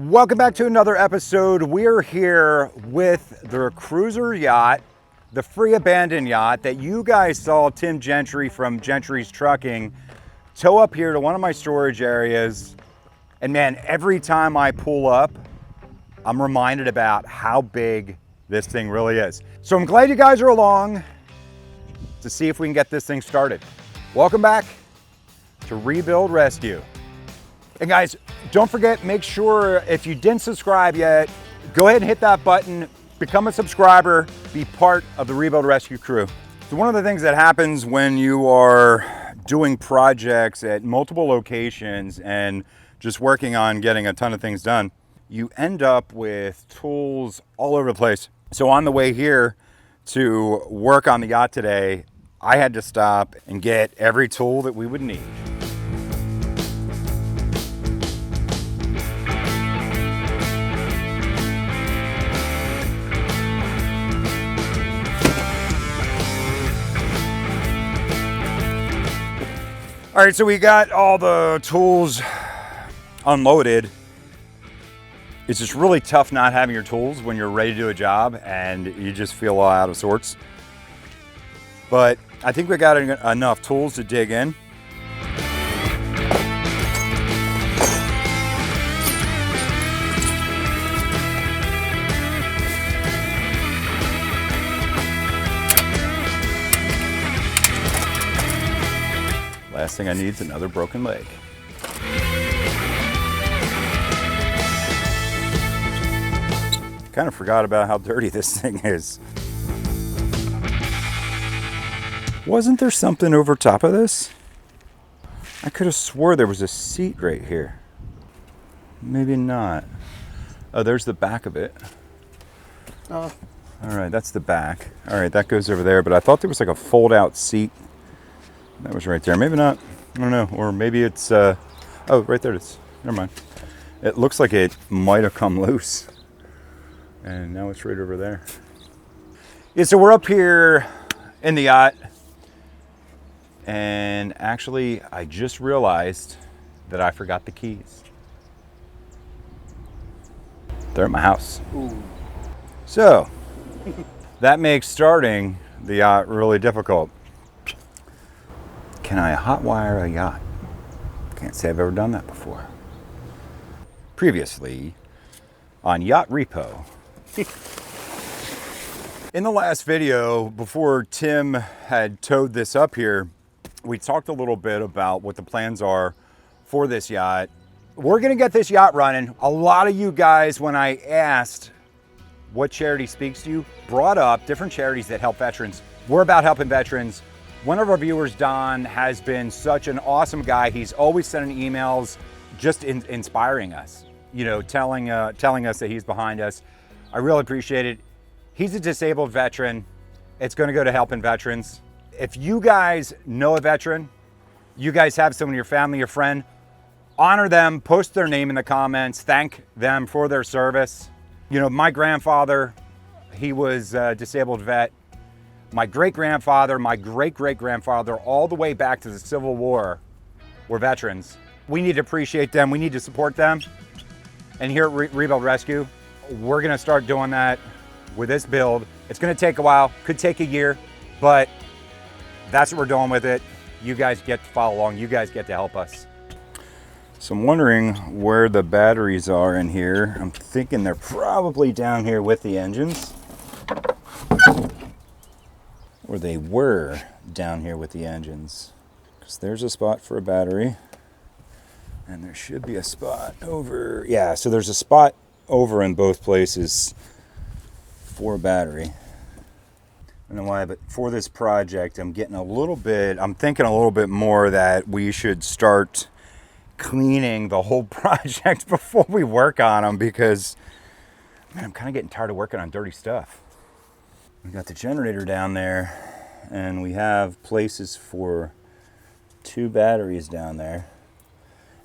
Welcome back to another episode. We're here with the Cruisers Yacht, the free abandoned yacht that you guys saw Tim Gentry from Gentry's Trucking tow up here to one of my storage areas. And man, every time I pull up, I'm reminded about how big this thing really is. So I'm glad you guys are along to see if we can get this thing started. Welcome back to Rebuild Rescue. And guys, don't forget, make sure if you didn't subscribe yet, go ahead and hit that button, become a subscriber, be part of the Rebuild Rescue crew. So one of the things that happens when you are doing projects at multiple locations and just working on getting a ton of things done, you end up with tools all over the place. So on the way here to work on the yacht today, I had to stop and get every tool that we would need. All right, so we got all the tools unloaded. It's just really tough not having your tools when you're ready to do a job and you just feel all out of sorts. But I think we got enough tools to dig in. Last thing I need is another broken leg. Kind of forgot about how dirty this thing is. Wasn't there something over top of this? I could have swore there was a seat right here. Maybe not. Oh, there's the back of it. Oh. All right, that's the back. All right, that goes over there, but I thought there was like a fold-out seat. That was right there. Maybe not. I don't know. Or maybe it's, oh, right there it is. Never mind. It looks like it might have come loose. And now it's right over there. Yeah, so we're up here in the yacht. And actually, I just realized that I forgot the keys. They're at my house. Ooh. So, that makes starting the yacht really difficult. Can I hotwire a yacht? Can't say I've ever done that before. Previously on Yacht Repo. In the last video, before Tim had towed this up here, we talked a little bit about what the plans are for this yacht. We're gonna get this yacht running. A lot of you guys, when I asked what charity speaks to you, brought up different charities that help veterans. We're about helping veterans. One of our viewers, Don, has been such an awesome guy. He's always sending emails, just inspiring us, you know, telling us that he's behind us. I really appreciate it. He's a disabled veteran. It's gonna go to helping veterans. If you guys know a veteran, you guys have someone in your family or friend, honor them, post their name in the comments, thank them for their service. You know, my grandfather, he was a disabled vet. My great-grandfather, my great-great-grandfather, all the way back to the Civil War were veterans. We need to appreciate them. We need to support them. And here at Rebuild Rescue, we're gonna start doing that with this build. It's gonna take a while, could take a year, but that's what we're doing with it. You guys get to follow along. You guys get to help us. So I'm wondering where the batteries are in here. I'm thinking they're probably down here with the engines. Or they were down here with the engines. Because there's a spot for a battery. And there should be a spot over. Yeah, so there's a spot over in both places for a battery. I don't know why, but for this project, I'm thinking a little bit more that we should start cleaning the whole project before we work on them, because, man, I'm kind of getting tired of working on dirty stuff. We got the generator down there, and we have places for 2 batteries down there.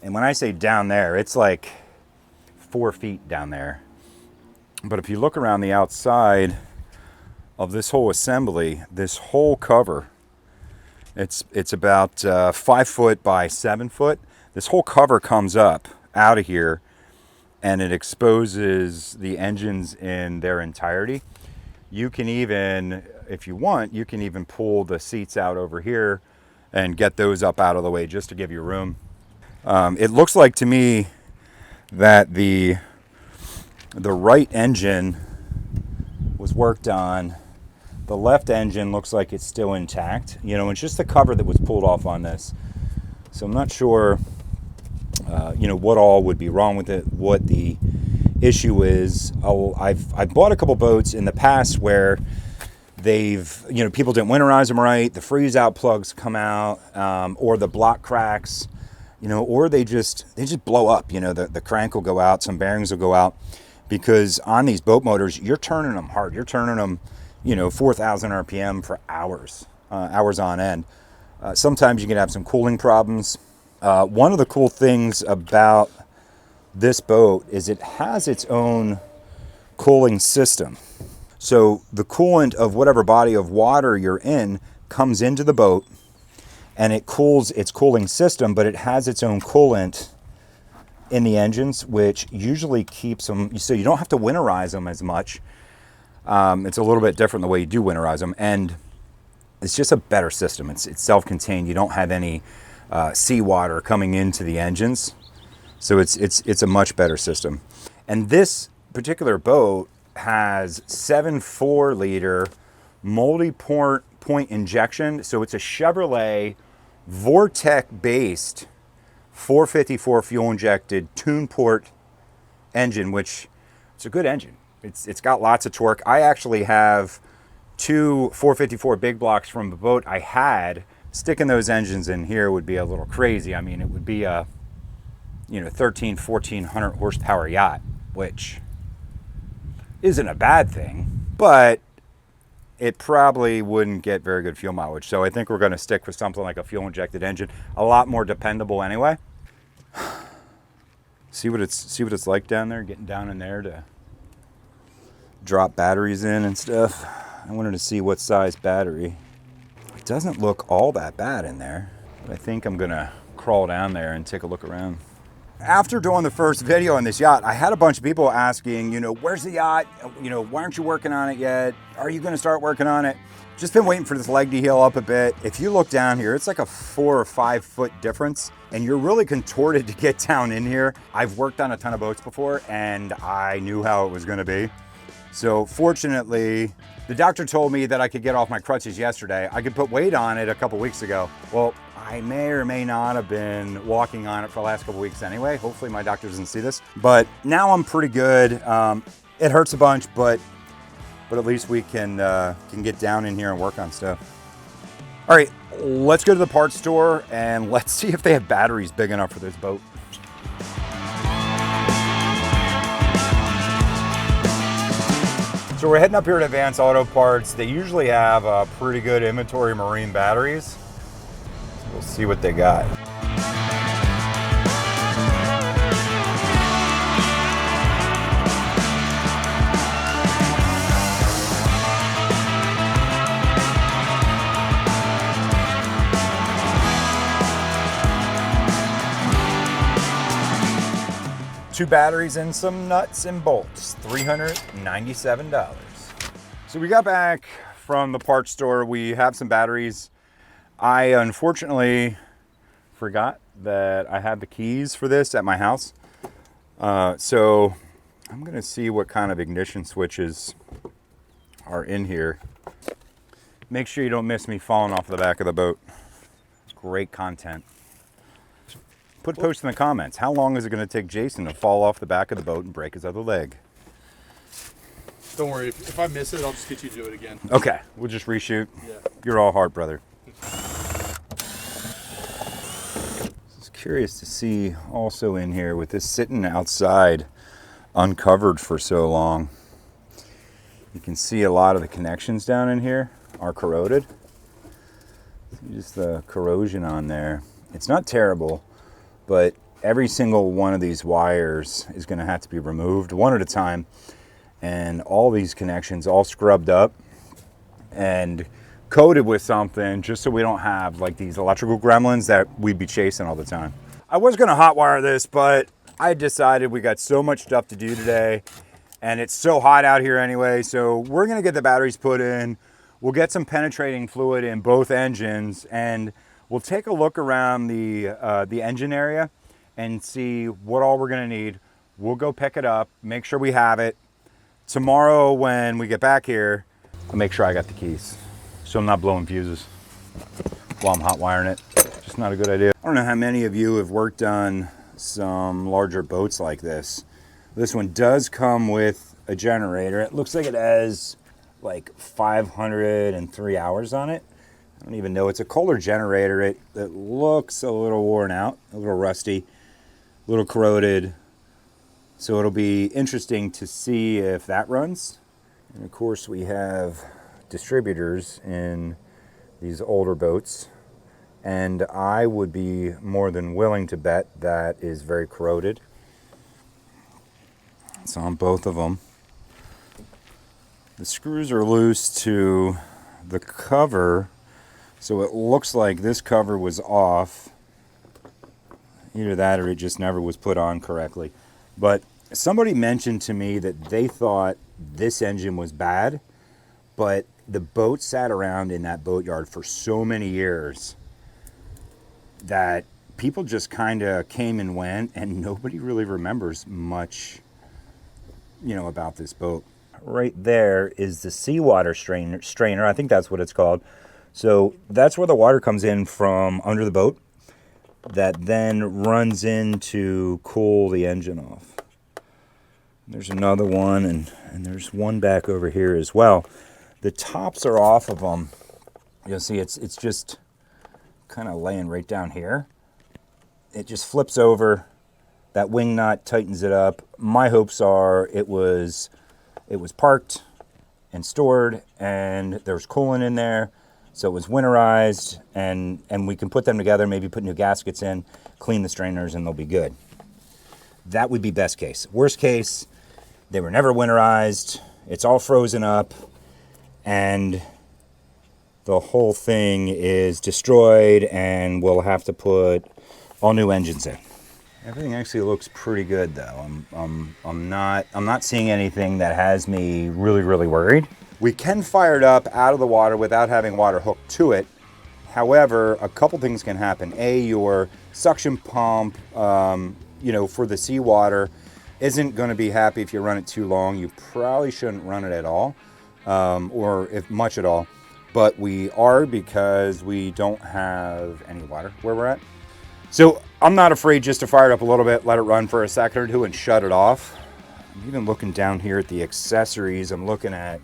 And when I say down there, it's like 4 feet down there. But if you look around the outside of this whole assembly, this whole cover, it's about 5 foot by 7 foot. This whole cover comes up out of here and it exposes the engines in their entirety. You can even, if you want, you can even pull the seats out over here and get those up out of the way just to give you room. It looks like to me that the right engine was worked on. The left engine looks like it's still intact. You know, it's just the cover that was pulled off on this. So I'm not sure, you know, what all would be wrong with it, what the issue is. I've bought a couple boats in the past where they've, you know, people didn't winterize them right, the freeze out plugs come out, or the block cracks, you know, or they just blow up. You know, the crank will go out, some bearings will go out, because on these boat motors, you're turning them hard. You're turning them, you know, 4,000 RPM for hours, hours on end. Sometimes you can have some cooling problems. One of the cool things about this boat is it has its own cooling system. So the coolant of whatever body of water you're in comes into the boat and it cools its cooling system, but it has its own coolant in the engines, which usually keeps them, so you don't have to winterize them as much. It's a little bit different the way you do winterize them, and it's just a better system. It's self-contained. You don't have any seawater coming into the engines, so it's a much better system. And this particular boat has 7.4 liter multi-point injection, so it's a Chevrolet Vortec based 454 fuel injected tune port engine, which it's a good engine. It's got lots of torque. I actually have two 454 big blocks from the boat I had. Sticking those engines in here would be a little crazy. I mean, it would be a, you know, 1,400 horsepower yacht, which isn't a bad thing, but it probably wouldn't get very good fuel mileage. So I think we're going to stick with something like a fuel injected engine, a lot more dependable anyway. See what it's like down there, getting down in there to drop batteries in and stuff. I wanted to see what size battery. It doesn't look all that bad in there, but I think I'm gonna crawl down there and take a look around. After doing the first video on this yacht, I had a bunch of people asking, you know, where's the yacht? You know, why aren't you working on it yet? Are you gonna start working on it? Just been waiting for this leg to heal up a bit. If you look down here, it's like a 4 or 5 foot difference, and you're really contorted to get down in here. I've worked on a ton of boats before, and I knew how it was gonna be. So fortunately, the doctor told me that I could get off my crutches yesterday. I could put weight on it a couple weeks ago. Well, I may or may not have been walking on it for the last couple weeks anyway. Hopefully my doctor doesn't see this. But now I'm pretty good. It hurts a bunch, but at least we can get down in here and work on stuff. All right, let's go to the parts store and let's see if they have batteries big enough for this boat. So we're heading up here to Advanced Auto Parts. They usually have a pretty good inventory of marine batteries. So we'll see what they got. Two batteries and some nuts and bolts, $397. So we got back from the parts store. We have some batteries. I unfortunately forgot that I had the keys for this at my house. So I'm gonna see what kind of ignition switches are in here. Make sure you don't miss me falling off the back of the boat. Great content. Put a post in the comments. How long is it going to take Jason to fall off the back of the boat and break his other leg? Don't worry. If I miss it, I'll just get you to do it again. Okay. We'll just reshoot. Yeah. You're all hard, brother. Just curious to see also in here with this sitting outside uncovered for so long. You can see a lot of the connections down in here are corroded. See just the corrosion on there. It's not terrible, but every single one of these wires is going to have to be removed one at a time, and all these connections all scrubbed up and coated with something just so we don't have like these electrical gremlins that we'd be chasing all the time. I was going to hot wire this, but I decided we got so much stuff to do today, and it's so hot out here anyway, so we're gonna get the batteries put in. We'll get some penetrating fluid in both engines, and we'll take a look around the engine area and see what all we're gonna need. We'll go pick it up, make sure we have it. Tomorrow when we get back here, I'll make sure I got the keys so I'm not blowing fuses while I'm hot wiring it. Just not a good idea. I don't know how many of you have worked on some larger boats like this. This one does come with a generator. It looks like it has like 503 hours on it. I don't even know. It's a Kohler generator. It looks a little worn out, a little rusty, a little corroded. So it'll be interesting to see if that runs. And of course we have distributors in these older boats, and I would be more than willing to bet that is very corroded. It's on both of them. The screws are loose to the cover, so it looks like this cover was off. Either that or it just never was put on correctly. But somebody mentioned to me that they thought this engine was bad, but the boat sat around in that boatyard for so many years that people just kind of came and went, and nobody really remembers much, you know, about this boat. Right there is the seawater strainer. I think that's what it's called. So that's where the water comes in from under the boat that then runs in to cool the engine off. There's another one, and there's one back over here as well. The tops are off of them. You'll see it's just kind of laying right down here. It just flips over. That wing nut tightens it up. My hopes are it was parked and stored, and there's coolant in there, so it was winterized, and we can put them together, maybe put new gaskets in, clean the strainers, and they'll be good. That would be best case. Worst case, they were never winterized, it's all frozen up, and the whole thing is destroyed, and we'll have to put all new engines in. Everything actually looks pretty good though. I'm not seeing anything that has me really worried. We can fire it up out of the water without having water hooked to it. However, a couple things can happen. A, your suction pump, you know, for the seawater isn't going to be happy if you run it too long. You probably shouldn't run it at all, or if much at all. But we are, because we don't have any water where we're at. So I'm not afraid just to fire it up a little bit, let it run for a second or two, and shut it off. I'm even looking down here at the accessories. I'm looking at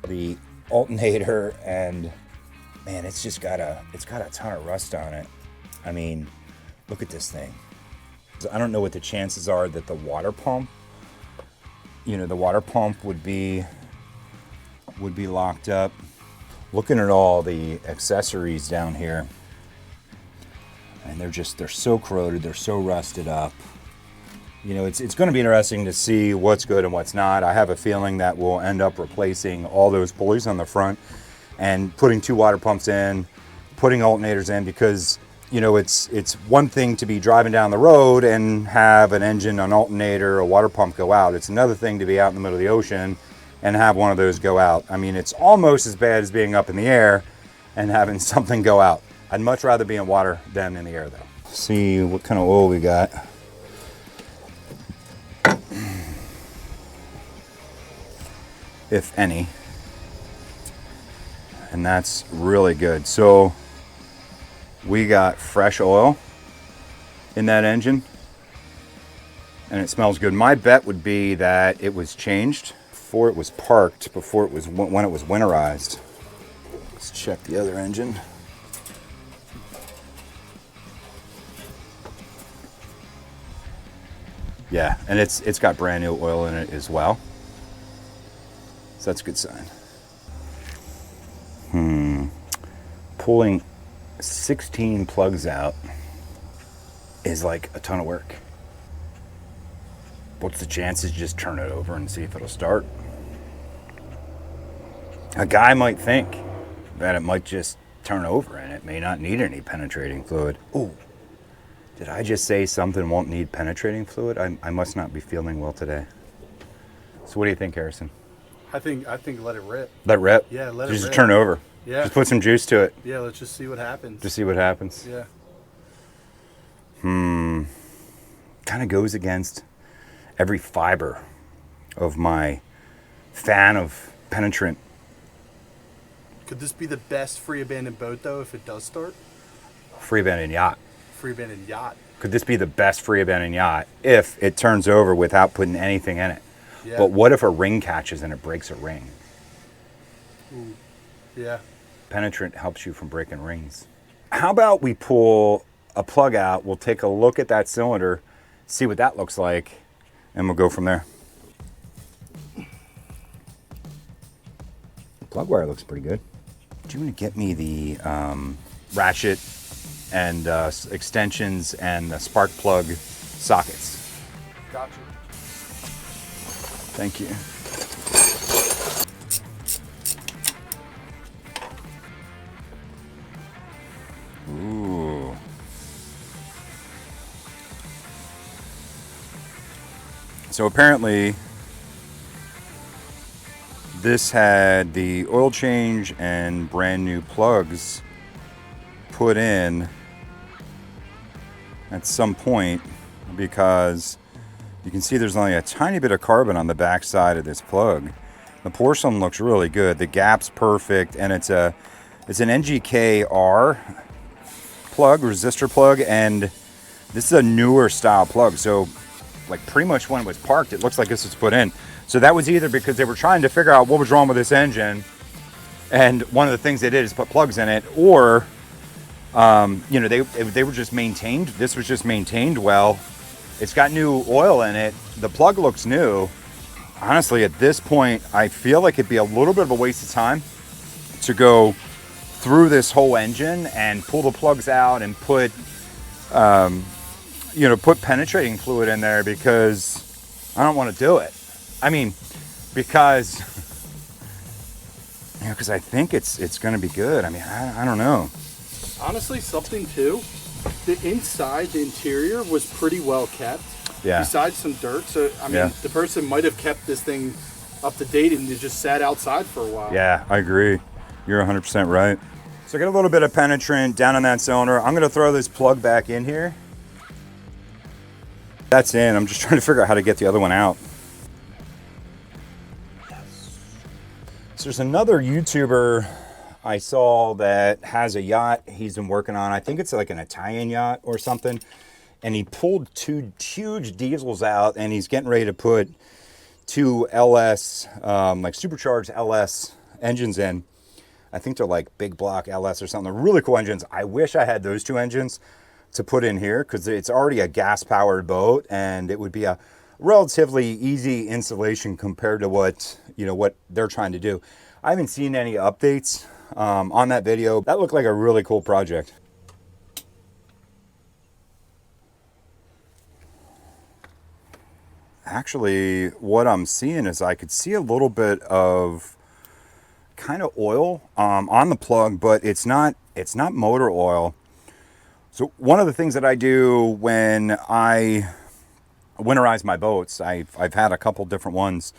the alternator, and man, it's got a ton of rust on it. I mean, look at this thing. I don't know what the chances are that the water pump, you know, the water pump would be locked up. Looking at all the accessories down here, and they're so corroded, they're so rusted up. You know, it's going to be interesting to see what's good and what's not. I have a feeling that we'll end up replacing all those pulleys on the front and putting 2 water pumps in, putting alternators in, because, you know, it's one thing to be driving down the road and have an engine, an alternator, a water pump go out. It's another thing to be out in the middle of the ocean and have one of those go out. I mean, it's almost as bad as being up in the air and having something go out. I'd much rather be in water than in the air, though. See what kind of oil we got. If any. And that's really good. So we got fresh oil in that engine, and it smells good. My bet would be that it was changed before it was parked, before it was when it was winterized. Let's check the other engine. Yeah, and it's got brand new oil in it as well. So that's a good sign. Pulling 16 plugs out is like a ton of work. What's the chances? Just turn it over and see if it'll start. A guy might think that it might just turn over and it may not need any penetrating fluid. Ooh, Did I just say something won't need penetrating fluid? I must not be feeling well today. So what do you think, Harrison? I think let it rip. Let it rip? Yeah, let it Just rip. turn over. Yeah. Just put some juice to it. Yeah, let's just see what happens. Just see what happens. Yeah. Kind of goes against every fiber of my fan of penetrant. Could this be the best free abandoned boat though if it does start? Free abandoned yacht. Free abandoned yacht. Could this be the best free abandoned yacht if it turns over without putting anything in it? Yeah. But what if a ring catches and it breaks a ring? Ooh. Yeah. Penetrant helps you from breaking rings. How about we pull a plug out, we'll take a look at that cylinder, see what that looks like, and we'll go from there. Plug wire looks pretty good. Do you want to get me the ratchet and extensions and the spark plug sockets? Gotcha. Thank you. Ooh. So apparently this had the oil change and brand new plugs put in at some point, because you can see there's only a tiny bit of carbon on the back side of this plug. The porcelain looks really good. The gap's perfect, and it's an NGK-R plug, resistor plug, and this is a newer style plug. So like pretty much when it was parked, it looks like this was put in. So that was either because they were trying to figure out what was wrong with this engine, and one of the things they did is put plugs in it, or you know, they were just maintained. This was just maintained well. It's got new oil in it. The plug looks new. Honestly, at this point, I feel like it'd be a little bit of a waste of time to go through this whole engine and pull the plugs out and put, you know, put penetrating fluid in there, because I don't want to do it. I mean, because, you know, because I think it's going to be good. I mean, I don't know. Honestly, something too. The inside, the interior was pretty well kept. Yeah. Besides some dirt, so I mean, Yeah. the person might have kept this thing up to date and it just sat outside for a while. Yeah, I agree. You're 100% right. So I got a little bit of penetrant down on that cylinder. I'm going to throw this plug back in here. That's in. I'm just trying to figure out how to get the other one out. So there's another YouTuber I saw that has a yacht he's been working on. I think it's like an Italian yacht or something. And he pulled two huge diesels out, and he's getting ready to put two LS, like supercharged LS engines in. I think they're like big block LS or something. They're really cool engines. I wish I had those two engines to put in here, because it's already a gas powered boat, and it would be a relatively easy installation compared to what, you know, what they're trying to do. I haven't seen any updates on that video. That looked like a really cool project. Actually, what I'm seeing is I could see a little bit of kind of oil on the plug, but it's not motor oil. So one of the things that I do when I winterize my boats, I've had a couple different ones,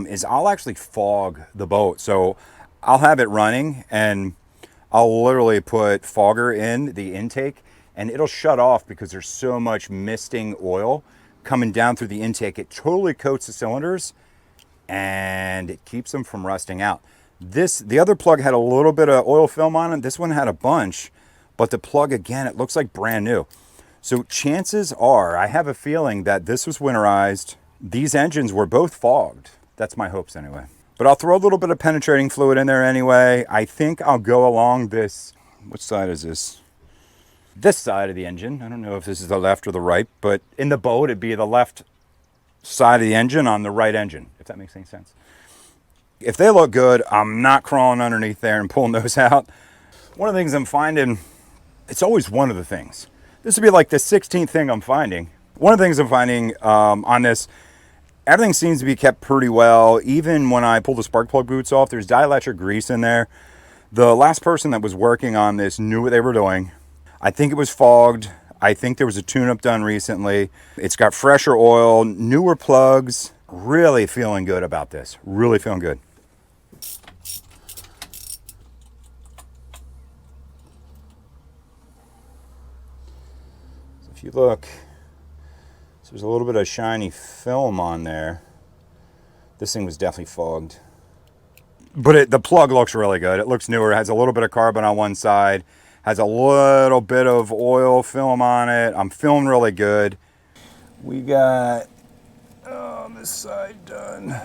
is I'll actually fog the boat. So I'll have it running, and I'll literally put fogger in the intake, and it'll shut off because there's so much misting oil coming down through the intake. It totally coats the cylinders, and it keeps them from rusting out. The other plug had a little bit of oil film on it. This one had a bunch, but the plug, again, it looks like brand new. So chances are, I have a feeling that this was winterized. These engines were both fogged. That's my hopes anyway. But I'll throw a little bit of penetrating fluid in there anyway. I think I'll go along this, which side is this? This side of the engine. I don't know if this is the left or the right, but in the boat, it'd be the left side of the engine on the right engine, if that makes any sense. If they look good, I'm not crawling underneath there and pulling those out. One of the things I'm finding, it's always one of the things. This would be like the 16th thing I'm finding. One of the things I'm finding on this, everything seems to be kept pretty well. Even when I pull the spark plug boots off, there's dielectric grease in there. The last person that was working on this knew what they were doing. I think it was fogged. I think there was a tune-up done recently. It's got fresher oil, newer plugs. Really feeling good about this. Really feeling good. So if you look, so there's a little bit of shiny film on there. This thing was definitely fogged. But the plug looks really good. It looks newer. It has a little bit of carbon on one side. Has a little bit of oil film on it. I'm feeling really good. We got this side done.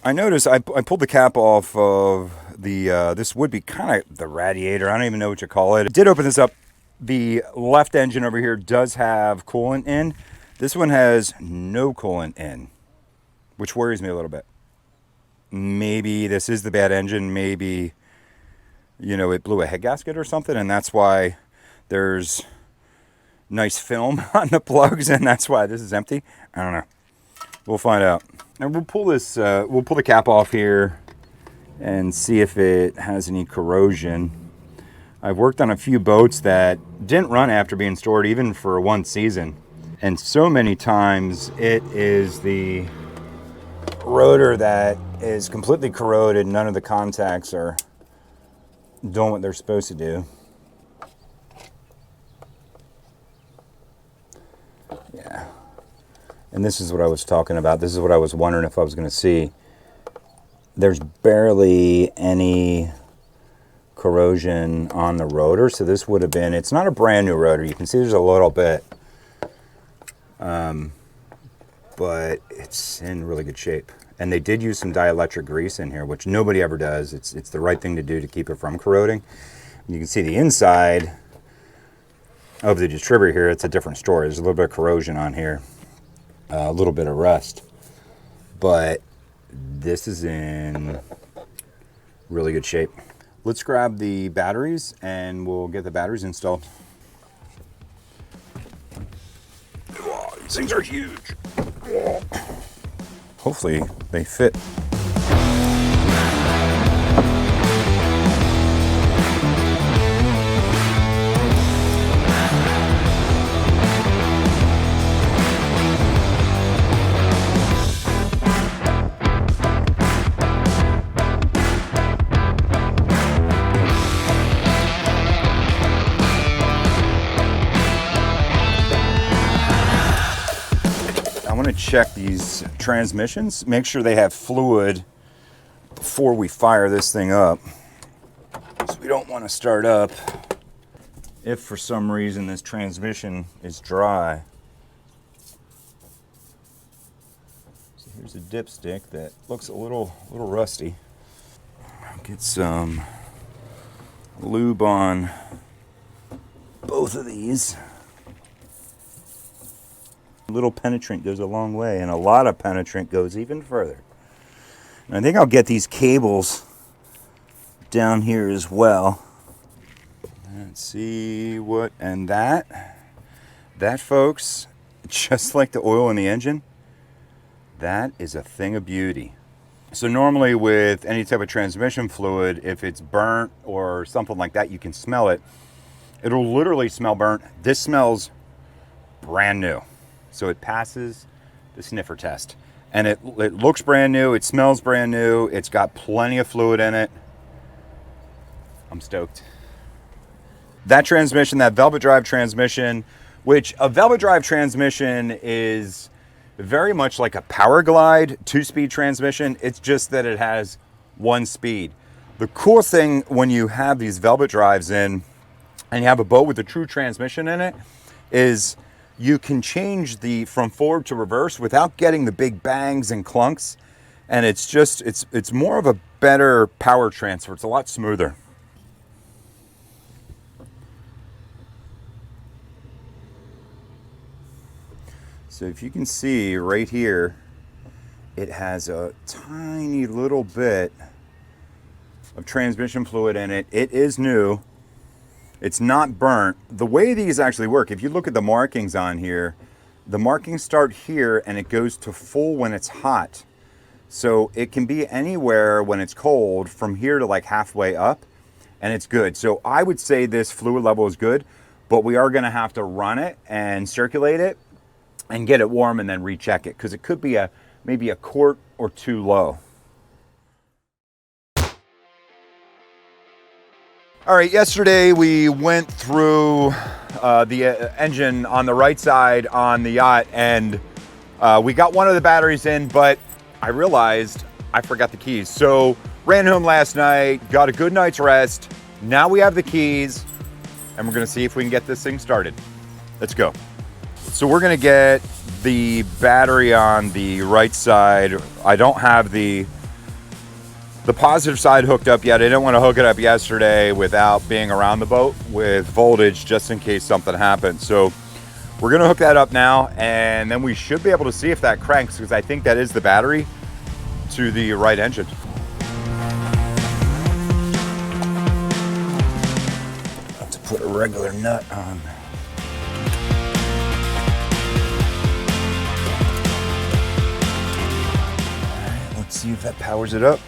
I noticed I pulled the cap off of the, this would be kind of the radiator. I don't even know what you call it. I did open this up. The left engine over here does have coolant in. This one has no coolant in, which worries me a little bit. Maybe this is the bad engine. Maybe, you know, it blew a head gasket or something, and that's why there's nice film on the plugs, and that's why this is empty. I don't know. We'll find out. And we'll pull this, we'll pull the cap off here and see if it has any corrosion. I've worked on a few boats that didn't run after being stored even for one season. And so many times it is the rotor that is completely corroded. None of the contacts are doing what they're supposed to do. Yeah. And this is what I was talking about. This is what I was wondering if I was going to see. There's barely any corrosion on the rotor. So this would have been, it's not a brand new rotor. You can see there's a little bit. But it's in really good shape. And they did use some dielectric grease in here, which nobody ever does. It's the right thing to do to keep it from corroding. You can see the inside of the distributor here. It's a different story. There's a little bit of corrosion on here, a little bit of rust, but this is in really good shape. Let's grab the batteries and we'll get the batteries installed. Oh, these things are huge. Hopefully they fit. I want to check these transmissions, make sure they have fluid before we fire this thing up. So we don't want to start up if for some reason this transmission is dry. So here's a dipstick that looks a little rusty. Get some lube on both of these. A little penetrant goes a long way, and a lot of penetrant goes even further. And I think I'll get these cables down here as well. Let's see what, and that folks, just like the oil in the engine, that is a thing of beauty. So normally with any type of transmission fluid, if it's burnt or something like that, you can smell it. It'll literally smell burnt. This smells brand new. So it passes the sniffer test. And it looks brand new, it smells brand new, it's got plenty of fluid in it. I'm stoked. That transmission, that velvet drive transmission, which a velvet drive transmission is very much like a Power Glide 2-speed transmission. It's just that it has one speed. The cool thing when you have these velvet drives in and you have a boat with a true transmission in it is you can change the from forward to reverse without getting the big bangs and clunks. And it's just, it's more of a better power transfer. It's a lot smoother. So if you can see right here, it has a tiny little bit of transmission fluid in it. It is new. It's not burnt. The way these actually work, if you look at the markings on here, the markings start here and it goes to full when it's hot. So it can be anywhere when it's cold from here to like halfway up, and it's good. So I would say this fluid level is good. but we are going to have to run it and circulate it and get it warm and then recheck it because it could be maybe a quart or two low. All right, yesterday we went through the engine on the right side on the yacht, and we got one of the batteries in, but I realized I forgot the keys. So ran home last night, got a good night's rest. Now we have the keys, and we're gonna see if we can get this thing started. Let's go. So we're gonna get the battery on the right side. I don't have the positive side hooked up yet. I didn't want to hook it up yesterday without being around the boat with voltage just in case something happens. So we're going to hook that up now, and then we should be able to see if that cranks because I think that is the battery to the right engine. I have to put a regular nut on. All right, let's see if that powers it up.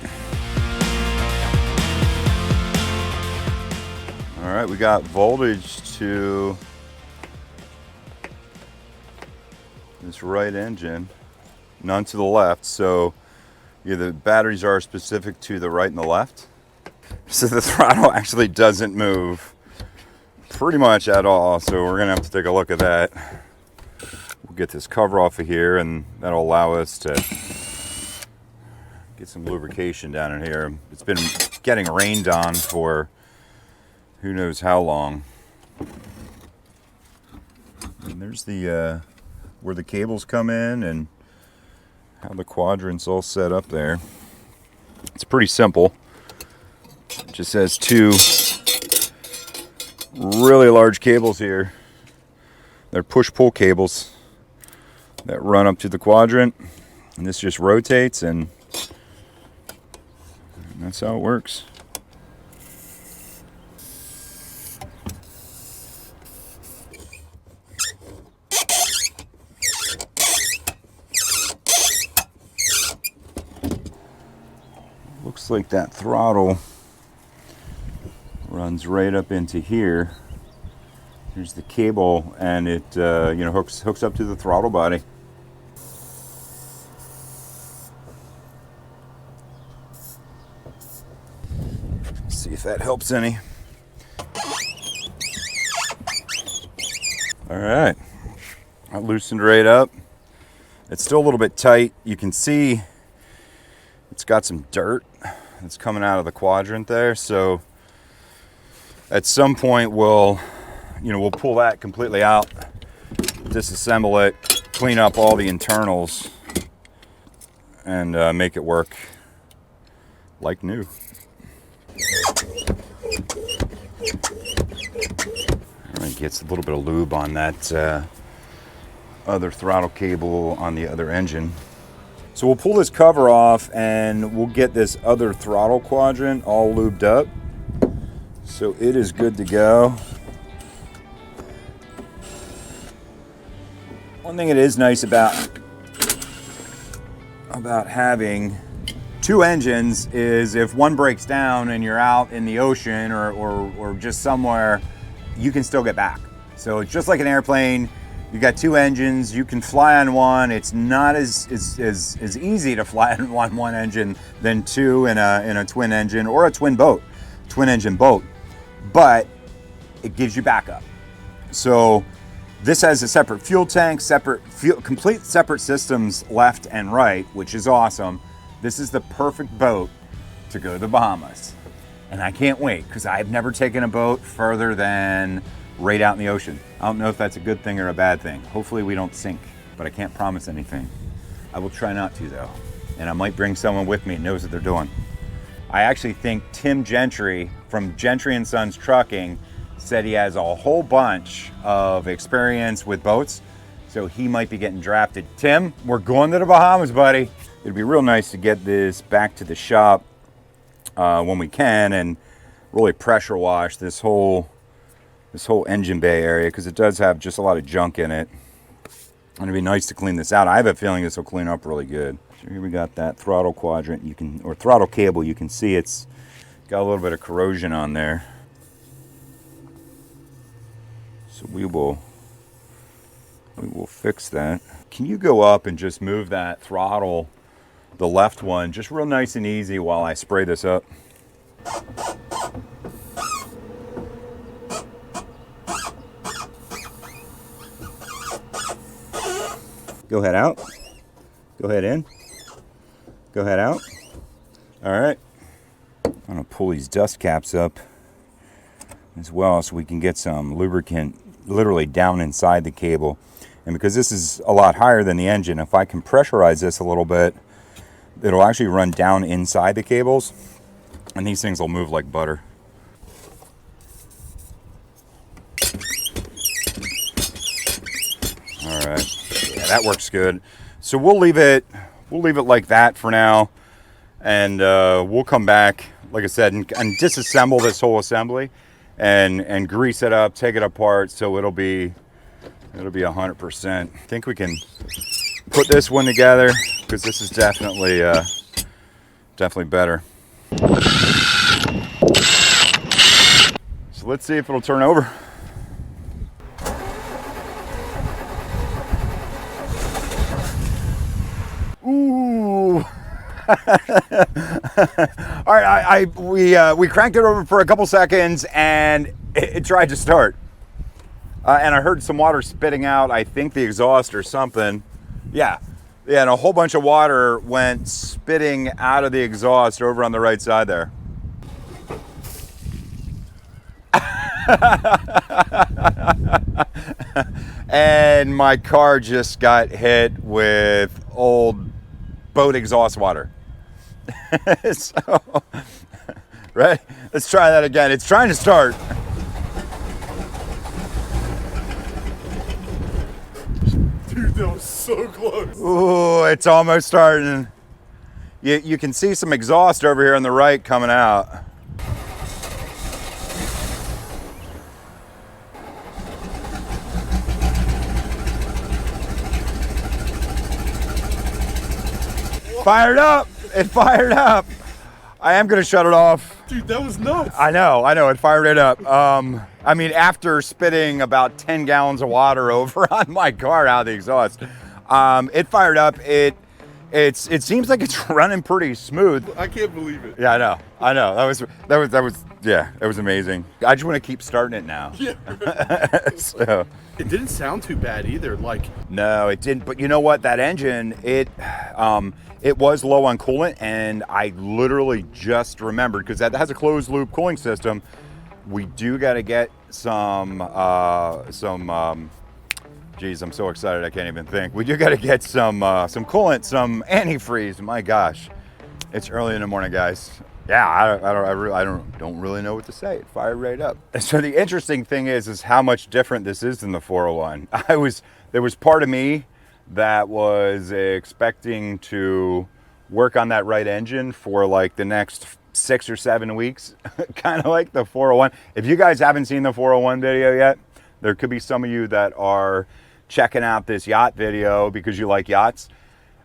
All right, we got voltage to this right engine, none to the left. So yeah, the batteries are specific to the right and the left. So the throttle actually doesn't move pretty much at all. So we're gonna have to take a look at that. We'll get this cover off of here, and that'll allow us to get some lubrication down in here. It's been getting rained on for who knows how long. And there's the where the cables come in and how the quadrant's all set up there. It's pretty simple. It just has two really large cables here. They're push-pull cables that run up to the quadrant, and this just rotates, and that's how it works. Looks like that throttle runs right up into here. Here's the cable, and it hooks up to the throttle body. See if that helps any. All right, I loosened right up. It's still a little bit tight. You can see it's got some dirt that's coming out of the quadrant there. So at some point we'll pull that completely out, disassemble it, clean up all the internals, and make it work like new. All right, gets a little bit of lube on that other throttle cable on the other engine. So we'll pull this cover off and we'll get this other throttle quadrant all lubed up. So it is good to go. One thing it is nice about having two engines is if one breaks down and you're out in the ocean or just somewhere, you can still get back. So it's just like an airplane. You got two engines, you can fly on one. It's not as easy to fly on one engine than two in a twin engine or a twin engine boat, but it gives you backup. So this has a separate fuel tank, complete separate systems left and right, which is awesome. This is the perfect boat to go to the Bahamas. And I can't wait because I've never taken a boat further than right out in the ocean. I don't know if that's a good thing or a bad thing. Hopefully we don't sink, but I can't promise anything. I will try not to though. And I might bring someone with me who knows what they're doing. I actually think Tim Gentry from Gentry & Sons Trucking said he has a whole bunch of experience with boats, so he might be getting drafted. Tim, we're going to the Bahamas, buddy. It'd be real nice to get this back to the shop when we can and really pressure wash this whole engine bay area because it does have just a lot of junk in it. And it'd be nice to clean this out. I have a feeling this will clean up really good. So here we got that throttle quadrant, or throttle cable. You can see it's got a little bit of corrosion on there. So we will fix that. Can you go up and just move that throttle, the left one, just real nice and easy while I spray this up? Go ahead out. Go ahead in. Go ahead out. All right. I'm gonna pull these dust caps up as well so we can get some lubricant literally down inside the cable. And because this is a lot higher than the engine, if I can pressurize this a little bit, it'll actually run down inside the cables, and these things will move like butter. All right, yeah, that works good. So we'll leave it like that for now, and we'll come back, like I said, and disassemble this whole assembly and grease it up, take it apart, so it'll be 100%. I think we can put this one together because this is definitely better. So let's see if it'll turn over. Ooh. All right, we cranked it over for a couple seconds and it tried to start. And I heard some water spitting out, I think the exhaust or something. Yeah, and a whole bunch of water went spitting out of the exhaust over on the right side there. And my car just got hit with old boat exhaust water. So, right? Let's try that again. It's trying to start. Dude, that was so close. Ooh, it's almost starting. You can see some exhaust over here on the right coming out. Fired up. It fired up. I am going to shut it off. Dude, that was nuts. I know. It fired it up. I mean, after spitting about 10 gallons of water over on my car out of the exhaust, it fired up. It seems like it's running pretty smooth. I can't believe it. Yeah, I know. That was amazing. I just want to keep starting it now. Yeah. So. It didn't sound too bad either. No, it didn't. But you know what? That engine, it was low on coolant, and I literally just remembered because that has a closed loop cooling system. We do got to get some. Geez, I'm so excited I can't even think. We do got to get some coolant, some antifreeze. My gosh, it's early in the morning, guys. Yeah, I don't really know what to say. It fired right up. So the interesting thing is how much different this is than the 401. There was part of me that was expecting to work on that right engine for like the next 6 or 7 weeks, kind of like the 401. If you guys haven't seen the 401 video yet, there could be some of you that are checking out this yacht video because you like yachts.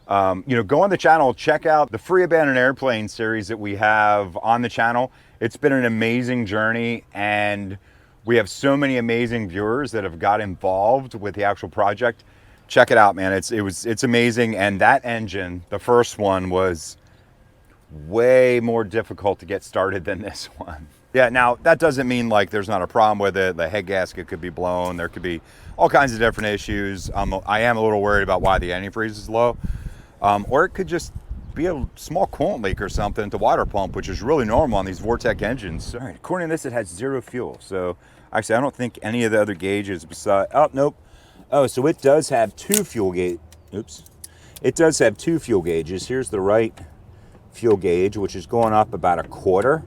Go on the channel, check out the Free Abandoned Airplane series that we have on the channel. It's been an amazing journey, and we have so many amazing viewers that have got involved with the actual project. Check it out, man. It's amazing. And that engine, the first one, was way more difficult to get started than this one. Yeah, now that doesn't mean like there's not a problem with it. The head gasket could be blown. There could be all kinds of different issues. I am a little worried about why the antifreeze is low. Or it could just be a small coolant leak or something at the water pump, which is really normal on these Vortec engines. All right, according to this, it has 0 fuel. So actually, I don't think any of the other gauges beside, oh, nope. Oh, so it does have 2 fuel gauge. Oops. It does have 2 fuel gauges. Here's the right fuel gauge, which is going up about 1/4.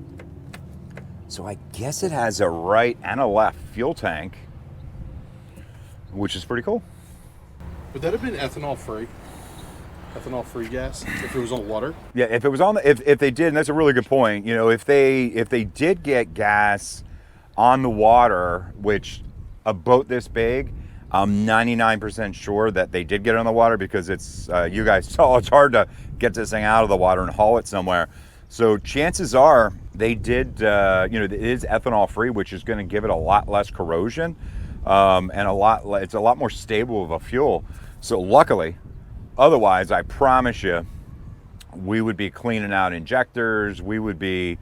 So I guess it has a right and a left fuel tank, which is pretty cool. Would that have been ethanol free? Ethanol free gas if it was on water? Yeah, if it was on the, if they did, and that's a really good point. You know, if they did get gas on the water, which a boat this big, I'm 99% sure that they did get it on the water because it's, you guys saw, it's hard to get this thing out of the water and haul it somewhere. So chances are they did, it is ethanol free, which is going to give it a lot less corrosion. and it's a lot more stable of a fuel. So luckily, otherwise, I promise you, we would be cleaning out injectors. We would be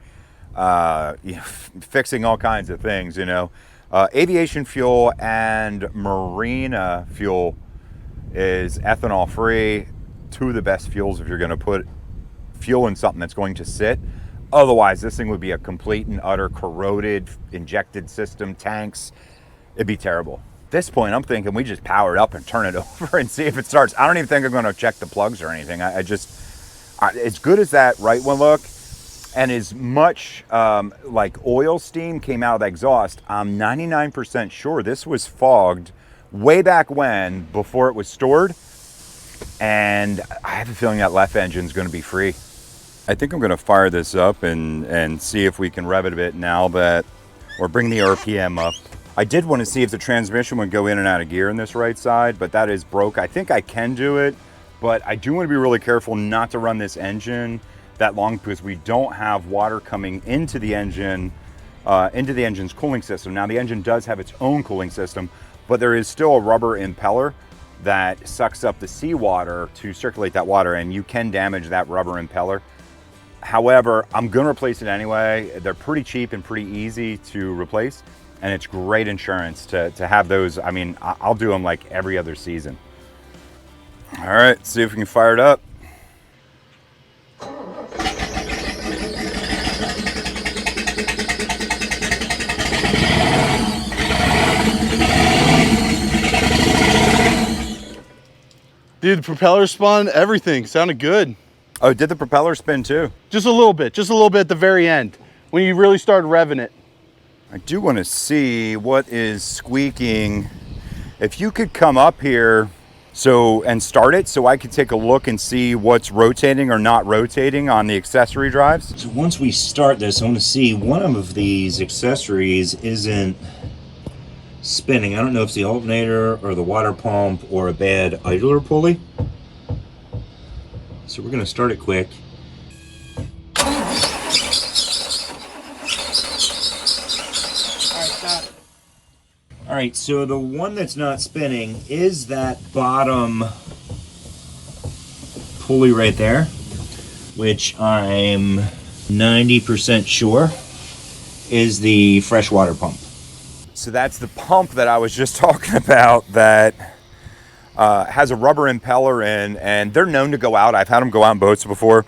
fixing all kinds of things, you know. Aviation fuel and marina fuel is ethanol free. Two of the best fuels if you're going to put fuel in something that's going to sit. Otherwise, this thing would be a complete and utter corroded, injected system, tanks. It'd be terrible. At this point, I'm thinking we just power it up and turn it over and see if it starts. I don't even think I'm going to check the plugs or anything. As good as that right one look, and as much like oil steam came out of the exhaust, I'm 99% sure this was fogged way back when, before it was stored. And I have a feeling that left engine's going to be free. I think I'm going to fire this up and see if we can rev it a bit now that, or bring the RPM up. I did want to see if the transmission would go in and out of gear in this right side, but that is broke. I think I can do it, but I do want to be really careful not to run this engine that long because we don't have water coming into the engine, into the engine's cooling system. Now the engine does have its own cooling system, but there is still a rubber impeller that sucks up the seawater to circulate that water, and you can damage that rubber impeller. However, I'm going to replace it anyway. They're pretty cheap and pretty easy to replace, and it's great insurance to have those. I mean, I'll do them like every other season. All right, see if we can fire it up. Dude, the propeller spun, everything sounded good. Oh, did the propeller spin too? Just a little bit at the very end when you really started revving it. I do want to see what is squeaking. If you could come up here and start it so I could take a look and see what's rotating or not rotating on the accessory drives. So once we start this, I want to see one of these accessories isn't spinning. I don't know if it's the alternator or the water pump or a bad idler pulley. So we're going to start it quick. All right, so the one that's not spinning is that bottom pulley right there, which I'm 90% sure is the freshwater pump. So that's the pump that I was just talking about that has a rubber impeller in, and they're known to go out. I've had them go out in boats before.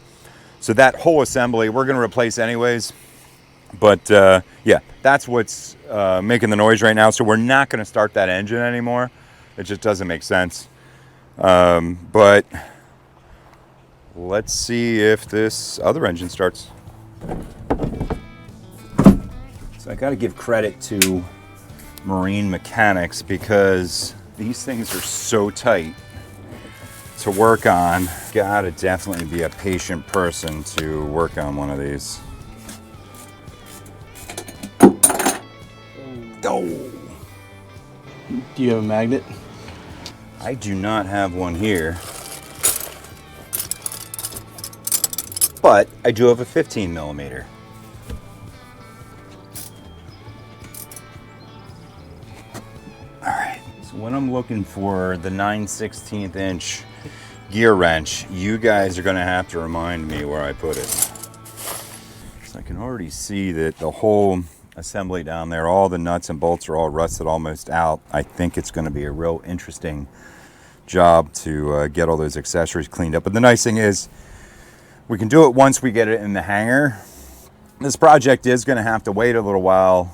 So that whole assembly we're going to replace anyways. But yeah, that's what's making the noise right now. So we're not going to start that engine anymore. It just doesn't make sense. But let's see if this other engine starts. So I got to give credit to marine mechanics because these things are so tight to work on. Gotta definitely be a patient person to work on one of these. Oh. Do you have a magnet? I do not have one here, but I do have a 15 millimeter. All right, so when I'm looking for the 9/16 inch gear wrench, you guys are gonna have to remind me where I put it. So I can already see that the whole assembly down there, all the nuts and bolts are all rusted almost out. I think it's gonna be a real interesting job to get all those accessories cleaned up. But the nice thing is we can do it once we get it in the hangar. This project is gonna have to wait a little while.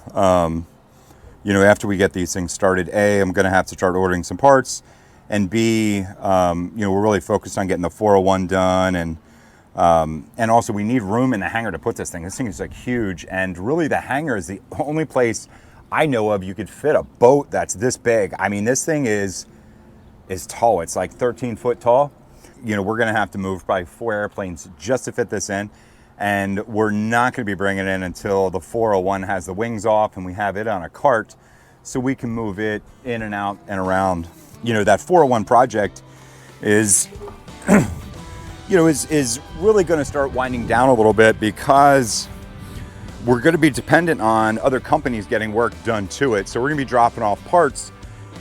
You know, after we get these things started, A, I'm gonna have to start ordering some parts, and B, you know, we're really focused on getting the 401 done, and also we need room in the hangar to put this thing. This thing is like huge, and really the hangar is the only place I know of you could fit a boat that's this big. I mean, this thing is tall. It's like 13 foot tall. You know, we're gonna have to move probably 4 airplanes just to fit this in. And we're not gonna be bringing it in until the 401 has the wings off and we have it on a cart so we can move it in and out and around. You know, that 401 project is, you know, is really gonna start winding down a little bit because we're going to be dependent on other companies getting work done to it. So we're going to be dropping off parts,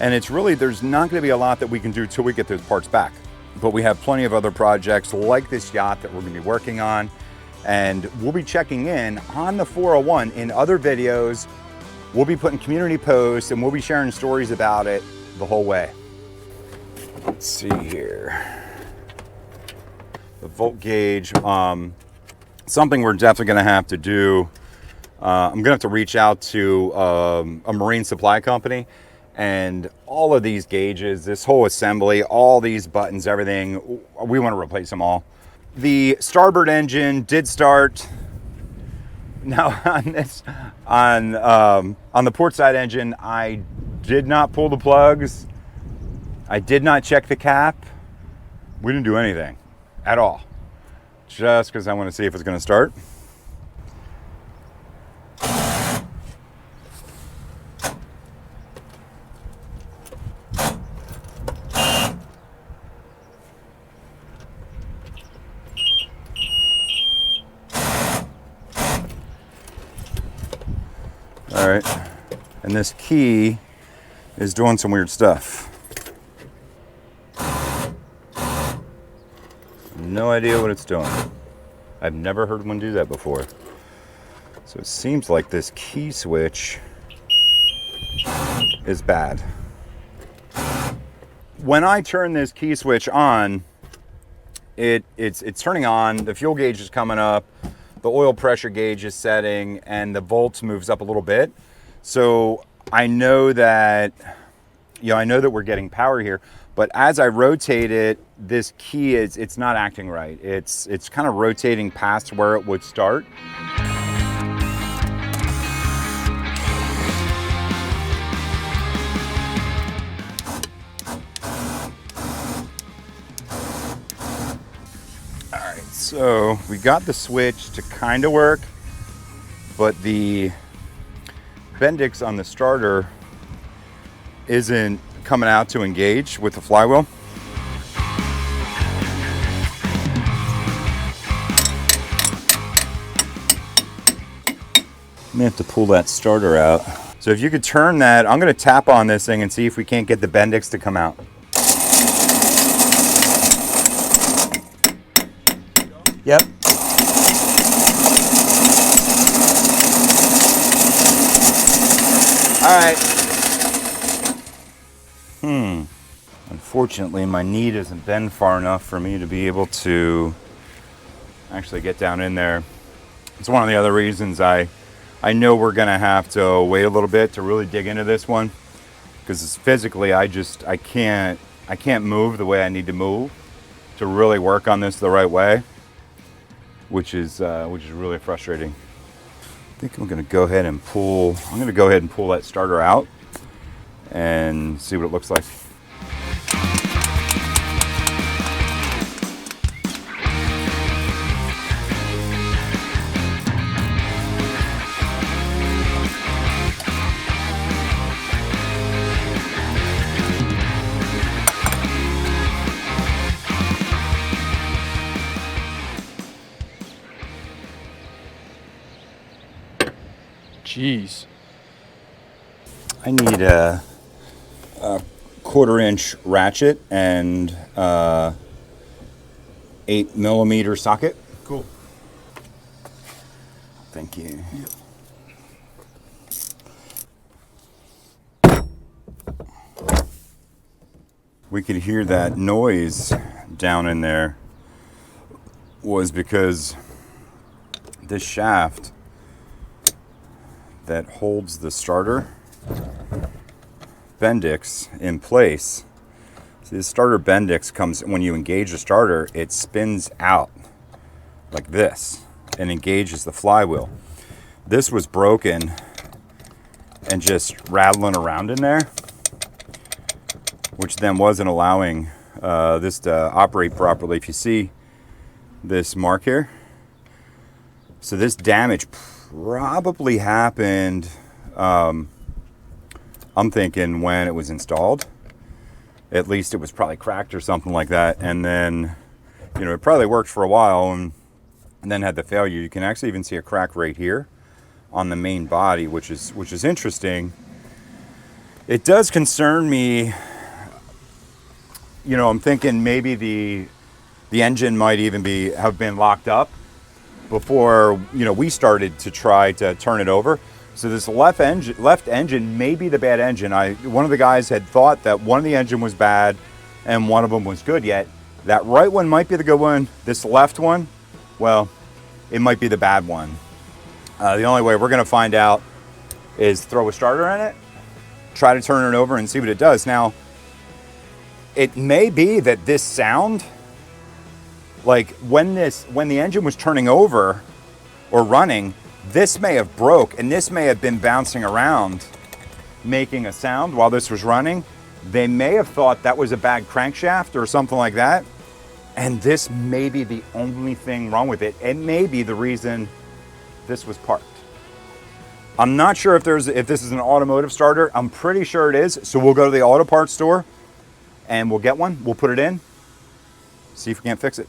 and it's really, there's not going to be a lot that we can do till we get those parts back. But we have plenty of other projects like this yacht that we're going to be working on, and we'll be checking in on the 401 in other videos. We'll be putting community posts, and we'll be sharing stories about it the whole way. Let's see here. The volt gauge, something we're definitely going to have to do. I'm going to have to reach out to a marine supply company, and all of these gauges, this whole assembly, all these buttons, everything, we want to replace them all. The starboard engine did start. Now on the port side engine, I did not pull the plugs. I did not check the cap. We didn't do anything at all, just because I want to see if it's going to start. All right, and this key is doing some weird stuff. No idea what it's doing. I've never heard one do that before. So it seems like this key switch is bad. When I turn this key switch on, it's turning on, the fuel gauge is coming up, the oil pressure gauge is setting, and the volts moves up a little bit. So I know that, I know that we're getting power here, but as I rotate it, this key it's not acting right. It's kind of rotating past where it would start. All right, so we got the switch to kind of work, but the Bendix on the starter isn't coming out to engage with the flywheel. I'm gonna have to pull that starter out. So if you could turn that, I'm gonna tap on this thing and see if we can't get the Bendix to come out. Yep. All right. Unfortunately, my knee doesn't bend far enough for me to be able to actually get down in there. It's one of the other reasons I know we're gonna have to wait a little bit to really dig into this one, because physically I can't move the way I need to move to really work on this the right way, which is really frustrating. I think I'm gonna go ahead and pull that starter out and see what it looks like. Jeez. I need a 1/4-inch ratchet and 8mm socket. Cool. Thank you. We could hear that noise down in there was because this shaft that holds the starter Bendix in place. See, the starter Bendix comes, when you engage the starter, it spins out like this and engages the flywheel. This was broken and just rattling around in there, which then wasn't allowing this to operate properly. If you see this mark here, so this damage probably happened, I'm thinking when it was installed. At least it was probably cracked or something like that, and then it probably worked for a while and then had the failure. You can actually even see a crack right here on the main body, which is interesting. It does concern me. You know, I'm thinking maybe the engine might even have been locked up before, you know, we started to try to turn it over. So this left engine may be the bad engine. One of the guys had thought that one of the engine was bad and one of them was good, yet that right one might be the good one. This left one, well, it might be the bad one. The only way we're gonna find out is throw a starter in it, try to turn it over and see what it does. Now, it may be that this sound, like when the engine was turning over or running, this may have broke and this may have been bouncing around making a sound while this was running. They may have thought that was a bad crankshaft or something like that. And this may be the only thing wrong with it. It may be the reason this was parked. I'm not sure if this is an automotive starter. I'm pretty sure it is. So we'll go to the auto parts store and we'll get one. We'll put it in, see if we can't fix it.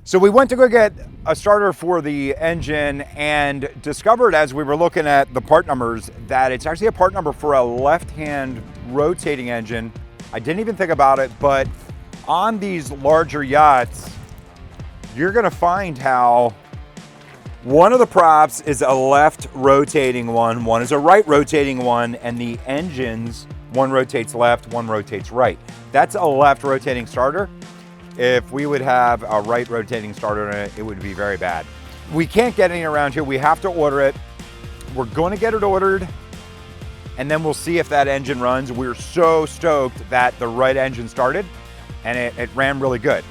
So we went to go get a starter for the engine and discovered as we were looking at the part numbers that it's actually a part number for a left-hand rotating engine. I didn't even think about it, but on these larger yachts, you're gonna find how one of the props is a left rotating one is a right rotating one, and the engines, one rotates left, one rotates right. That's a left rotating starter. If we would have a right rotating starter in it, it would be very bad. We can't get any around here. We have to order it. We're going to get it ordered, and then we'll see if that engine runs. We're so stoked that the right engine started, and it ran really good.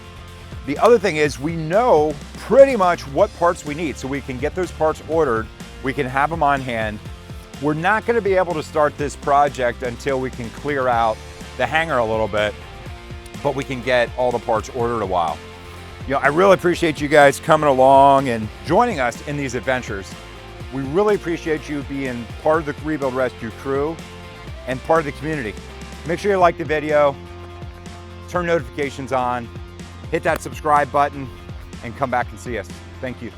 The other thing is we know pretty much what parts we need, so we can get those parts ordered. We can have them on hand. We're not going to be able to start this project until we can clear out the hangar a little bit, but we can get all the parts ordered a while. You know, I really appreciate you guys coming along and joining us in these adventures. We really appreciate you being part of the Rebuild Rescue crew and part of the community. Make sure you like the video, turn notifications on, hit that subscribe button, and come back and see us. Thank you.